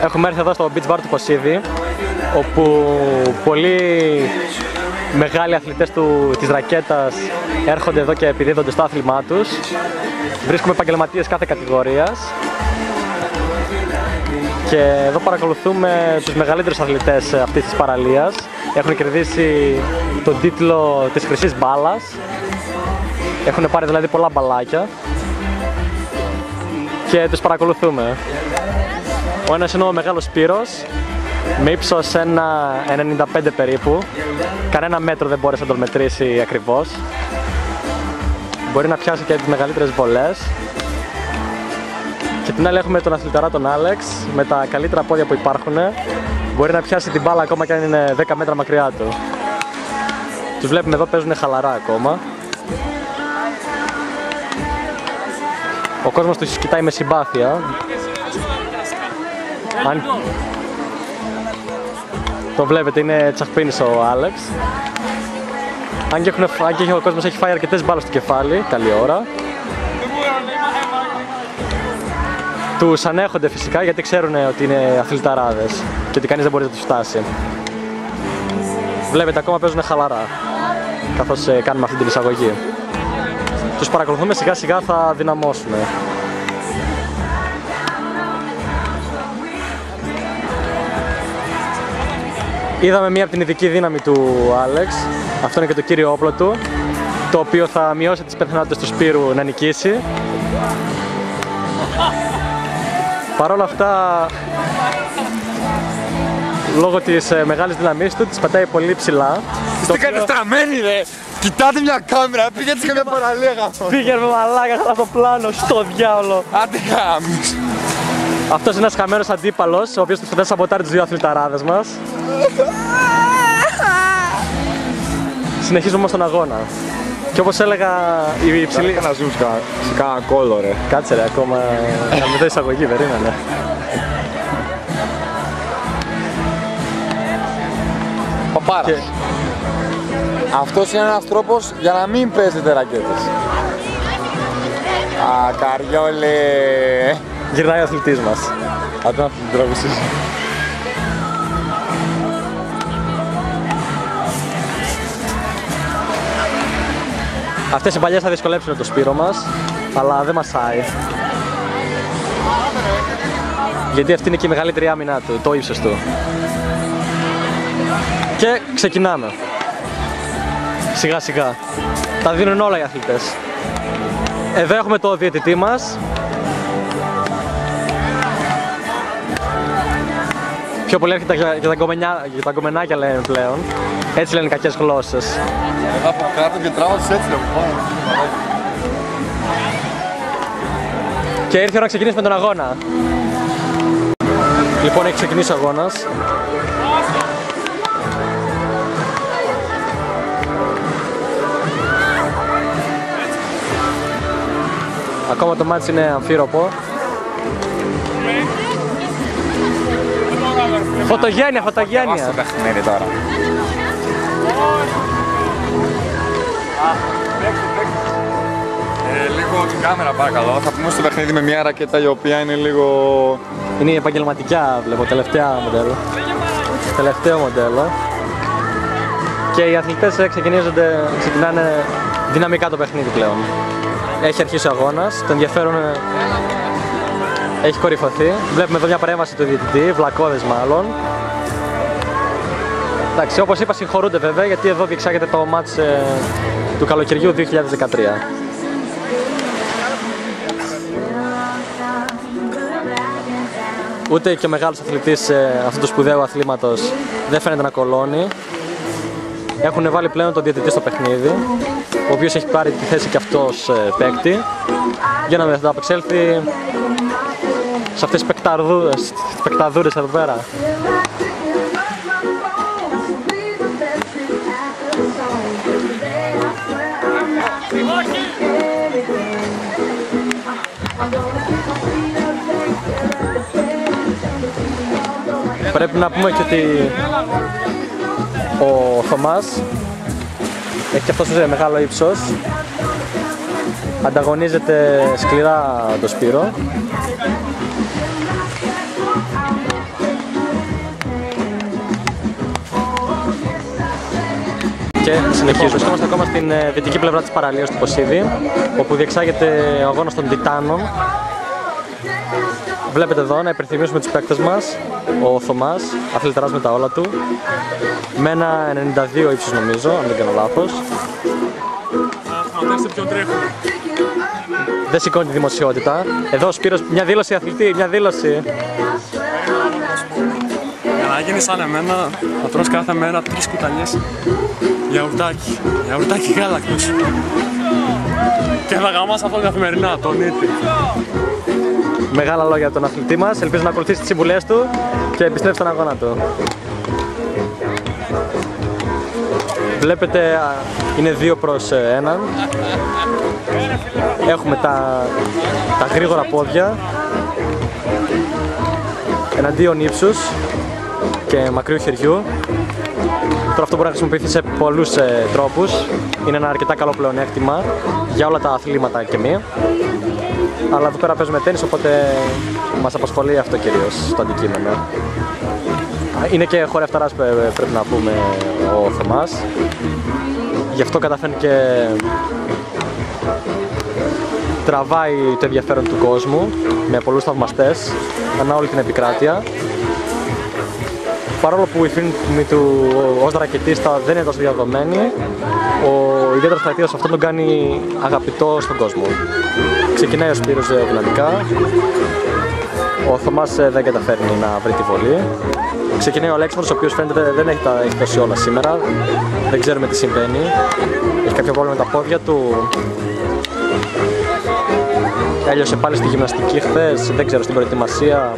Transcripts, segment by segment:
Έχουμε έρθει εδώ στο beach bar του Ποσίδη, όπου πολλοί μεγάλοι αθλητές της ρακέτας έρχονται εδώ και επιδίδονται στο άθλημά τους. Βρίσκουμε επαγγελματίες κάθε κατηγορίας και εδώ παρακολουθούμε τους μεγαλύτερους αθλητές αυτής της παραλίας. Έχουν κερδίσει τον τίτλο της χρυσής μπάλας. Έχουν πάρει δηλαδή πολλά μπαλάκια και τους παρακολουθούμε. Ο ένας είναι ο μεγάλος Σπύρος, με ύψος 1,95 περίπου. Κανένα μέτρο δεν μπόρεσε να τον μετρήσει ακριβώς. Μπορεί να πιάσει και τις μεγαλύτερες βολές. Και την άλλη έχουμε τον αθληταρά τον Άλεξ, με τα καλύτερα πόδια που υπάρχουν. Μπορεί να πιάσει την μπάλα ακόμα και αν είναι 10 μέτρα μακριά του. Τους βλέπουμε εδώ, παίζουν χαλαρά ακόμα. Ο κόσμος τους κοιτάει με συμπάθεια. Αν το βλέπετε, είναι τσαχπίνης ο Άλεξ. Αν και ο κόσμος έχει φάει αρκετές μπάλες στο κεφάλι, καλή ώρα. Τους ανέχονται φυσικά γιατί ξέρουν ότι είναι αθληταράδες και ότι κανείς δεν μπορεί να τους φτάσει. Βλέπετε, ακόμα παίζουν χαλαρά καθώς κάνουμε αυτή την εισαγωγή. Τους παρακολουθούμε, σιγά σιγά θα δυναμώσουμε. Είδαμε μία από την ειδική δύναμη του Άλεξ, αυτό είναι και το κύριο όπλο του, το οποίο θα μειώσει τις πιθανότητες του Σπύρου να νικήσει. Παρ' όλα αυτά, λόγω της μεγάλης δύναμής του, τις πατάει πολύ ψηλά. Είστε κατεστραμμένοι ρε! Κοιτάτε μια κάμερα, πήγαινε σε μια παραλία γαφώ. Πήγαινε με μαλάκα στο πλάνο, στο διάολο. Άντε γάμις. Αυτός είναι ένας χαμένος αντίπαλος, ο οποίος θα σαμποτάρει τους δύο αθληταράδες μας. Συνεχίζουμε όμως τον αγώνα. Και όπως έλεγα, η υψηλή... Θα να ζουν σε κάνα κόλλο ρε. Κάτσε ρε, ακόμα κάνουμε εδώ εισαγωγή, περίμενε. Παπάρας. Και... αυτός είναι ένας τρόπος για να μην παίζετε ρακέτες. Α, καριόλε. Γυρνάει ο αθλητής μας. Άντε να την τραβήσεις. Αυτές οι παλιές θα δυσκολέψουν το Σπύρο μας, αλλά δεν μασάει. Γιατί αυτή είναι και η μεγαλύτερη άμυνα του, το ύψος του. Και ξεκινάμε. Σιγά σιγά. Τα δίνουν όλα οι αθλητές. Εδώ έχουμε το διαιτητή μας. Πιο πολύ έρχεται για τα γκομενάκια λένε πλέον. Έτσι λένε κακές γλώσσες. Εδώ από κάτω και τράβασες έτσι ρε πάνω. Και ήρθε η ώρα να ξεκινήσουμε τον αγώνα. Λοιπόν, έχει ξεκινήσει ο αγώνας. Ακόμα το μάτς είναι αμφίροπο. Φωτογένεια, φωτογένεια. Βάστε παιχνίδι τώρα. Λίγο την κάμερα παρακαλώ. Θα πούμε στο παιχνίδι με μια ρακέτα η οποία είναι λίγο... είναι η επαγγελματικά, βλέπω, τελευταίο μοντέλο. Τελευταίο μοντέλο. Και οι αθλητές ξεκινάνε δυναμικά το παιχνίδι πλέον. Έχει αρχίσει ο αγώνας, το ενδιαφέρον έχει κορυφωθεί. Βλέπουμε εδώ μια παρέμβαση του διαιτητή, βλακώδες μάλλον. Εντάξει, όπως είπα, συγχωρούνται βέβαια γιατί εδώ διεξάγεται το μάτς του καλοκαιριού 2013. Ούτε και ο μεγάλος αθλητής αυτού του σπουδαίου αθλήματος δεν φαίνεται να κολώνει. Έχουν βάλει πλέον τον διαιτητή στο παιχνίδι, ο οποίος έχει πάρει τη θέση και αυτός παίκτη, για να απεξέλθει σε αυτές τις πεκταδούρες εδώ πέρα. Πρέπει να πούμε και ότι ο Θωμάς έχει και αυτός μεγάλο ύψος, ανταγωνίζεται σκληρά το Σπύρο. Και συνεχίζουμε. Βρισκόμαστε ακόμα στην δυτική πλευρά της παραλίας του Ποσίδη, όπου διεξάγεται ο αγώνας των Τιτάνων. Βλέπετε εδώ να υπενθυμίσουμε τους παίκτες μας. Ο Θωμάς, αθληταράς με τα όλα του, με ένα 92 ύψος νομίζω, αν δεν κάνω λάθος. Δεν σηκώνει τη δημοσιότητα. Εδώ ο Σπύρος, μια δήλωση αθλητή, μια δήλωση. Για να γίνει σαν εμένα, θα τρως κάθε μέρα 3 κουταλιές γιαουρτάκι. Γιαουρτάκι γάλακτος. Και θα γαμάς αυτό καθημερινά, τον ήττη. Μεγάλα λόγια από τον αθλητή μας. Ελπίζω να ακολουθήσει τις συμβουλές του και επιστρέψει στον αγώνα του. Βλέπετε, είναι 2 προς 1. Έχουμε τα γρήγορα πόδια εναντίον ύψους και μακρύου χεριού. Τώρα αυτό μπορεί να χρησιμοποιηθεί σε πολλούς τρόπους. Είναι ένα αρκετά καλό πλεονέκτημα για όλα τα αθλήματα και μη. Αλλά εδώ πέρα παίζουμε τένις, οπότε μας απασχολεί αυτό κυρίως το αντικείμενο. Είναι και χορευταράς, πρέπει να πούμε, ο Θωμάς. Γι' αυτό καταφέρνει και τραβάει το ενδιαφέρον του κόσμου με πολλούς θαυμαστές ανά όλη την επικράτεια. Παρόλο που η φήμη του ως ρακετίστα δεν είναι τόσο διαδομένη, ο ιδιαίτερος χαρακτήρας αυτό τον κάνει αγαπητό στον κόσμο. Ξεκινάει ο Σπύρος δυναμικά, ο Θωμάς δεν καταφέρνει να βρει τη βολή. Ξεκινάει ο Αλέξανδρος, ο οποίος φαίνεται δεν έχει δώσει όλα σήμερα, δεν ξέρουμε τι συμβαίνει, έχει κάποιο πρόβλημα με τα πόδια του. Έλειωσε πάλι στη γυμναστική χθες, δεν ξέρω, στην προετοιμασία.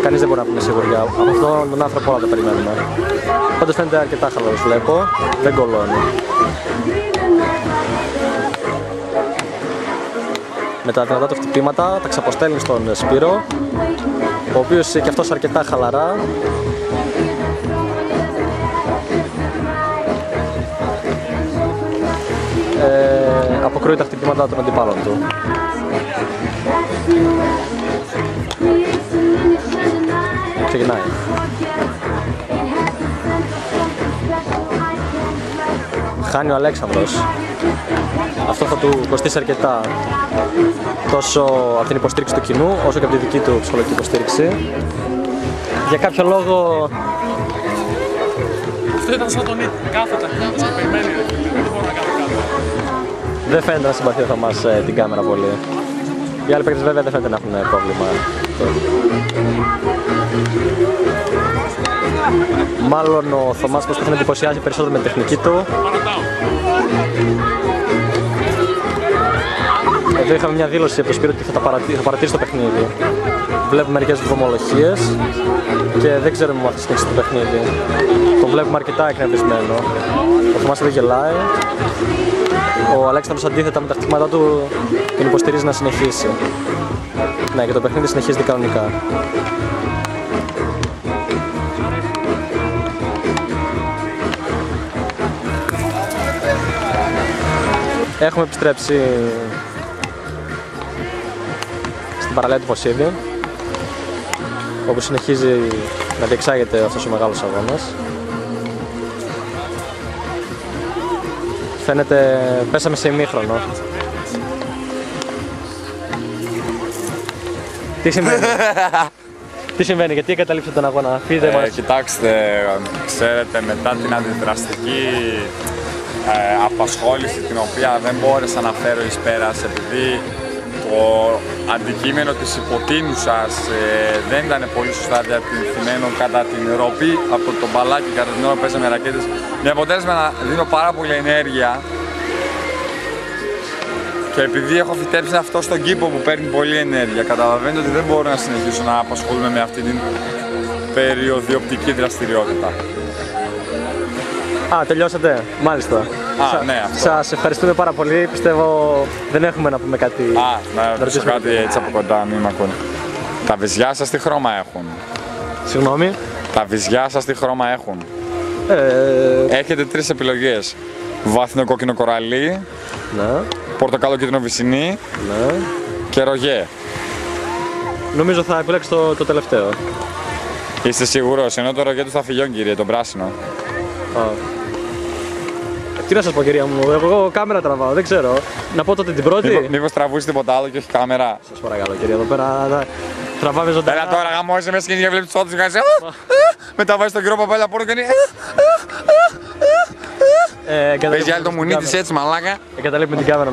Κανείς δεν μπορεί να πούμε σίγουρα. Από αυτόν τον άνθρωπο όλα τα περιμένουμε. Πάντως φαίνεται αρκετά χαλαρός, βλέπω. Δεν κολλώνει. Με τα δυνατά του χτυπήματα τα ξαποστέλνει στον Σπύρο, ο οποίος και αυτός αρκετά χαλαρά. Αποκρούει τα χτυπήματα των αντιπάλων του. Ξεκινάει. Χάνει ο Αλέξανδρος. Αυτό θα του κοστίσει αρκετά, τόσο από την υποστήριξη του κοινού όσο και από τη δική του ψυχολογική υποστήριξη. Για κάποιο λόγο... Αυτό ήταν σαν τον ήττη, κάθετα και περιμένει, δεν μπορώ να κάνω κάτι. Δεν φαίνεται να συμπαθεί ο Θωμάς την κάμερα πολύ. Οι άλλοι παίκτες βέβαια δεν φαίνεται να έχουν πρόβλημα. Μάλλον ο Θωμάς προσπαθεί να εντυπωσιάζει περισσότερο με την τεχνική του. Εδώ είχαμε μια δήλωση από το Σπύρο ότι θα παρατηρήσει το παιχνίδι. Βλέπουμε μερικές βρωμολογίες και δεν ξέρουμε αν θα συνεχίσει το παιχνίδι. Το βλέπουμε αρκετά εκνευρισμένο. Ο Θωμάς δεν γελάει. Ο Αλέξανδρος αντίθετα με τα χτυπήματά του τον υποστηρίζει να συνεχίσει. Ναι, και το παιχνίδι συνεχίζεται κανονικά. Έχουμε επιστρέψει στην παραλία του Ποσίδη, όπου συνεχίζει να διεξάγεται αυτός ο μεγάλος αγώνας. Φαίνεται πέσαμε σε ημίχρονο. Τι συμβαίνει? Τι συμβαίνει, γιατί εγκαταλείψατε τον αγώνα? Πείτε μας. Κοιτάξτε, ξέρετε, μετά την αντιδραστική απασχόληση την οποία δεν μπόρεσα να φέρω εις πέρας, επειδή το αντικείμενο της υποτείνουσας δεν ήταν πολύ σωστά διατηρημένο κατά την ροπή από το μπαλάκι κατά την ώρα που παίζαμε ρακέτες, με αποτέλεσμα να δίνω πάρα πολύ ενέργεια, και επειδή έχω φυτέψει αυτό στον κήπο που παίρνει πολύ ενέργεια, καταλαβαίνετε ότι δεν μπορώ να συνεχίσω να απασχολούμαι με αυτή την περιοδιοπτική δραστηριότητα. Α, τελειώσατε. Μάλιστα. Ναι, αυτό. Σας ευχαριστούμε πάρα πολύ. Πιστεύω δεν έχουμε να πούμε κάτι. Να ρωτήσω κάτι έτσι από κοντά, μην μ' ακούνε. Τα βυζιά σας τι χρώμα έχουν? Συγγνώμη. Τα βυζιά σας τι χρώμα έχουν? Έχετε 3 επιλογές. Βάθινο κόκκινο κοραλί, Ναι. πορτοκάλο κίτρινο βυσσινή, Ναι. και ρογέ. Νομίζω θα επιλέξω το τελευταίο. Είστε σίγουρος? Ενώ το ρογέ του θα φυγιών, κύριε, το πράσινο. Τι να σας πω, κυρία μου, εγώ κάμερα τραβάω, δεν ξέρω. Να πω τότε την πρώτη. Μήπως τραβούσει τίποτα άλλο και όχι κάμερα. Σας παρακαλώ, κυρία, εδώ πέρα τραβάμε ζωντανά. Έλα τώρα γαμώσε με σκηνή και βλέπεις τους ότους και κάνεις μετά βάζεις τον κύριο Παπέλα πόρτο και κάνει παίζει άλλη το μουνί της έτσι μαλάκα. Εγκαταλείπουμε την κάμερα.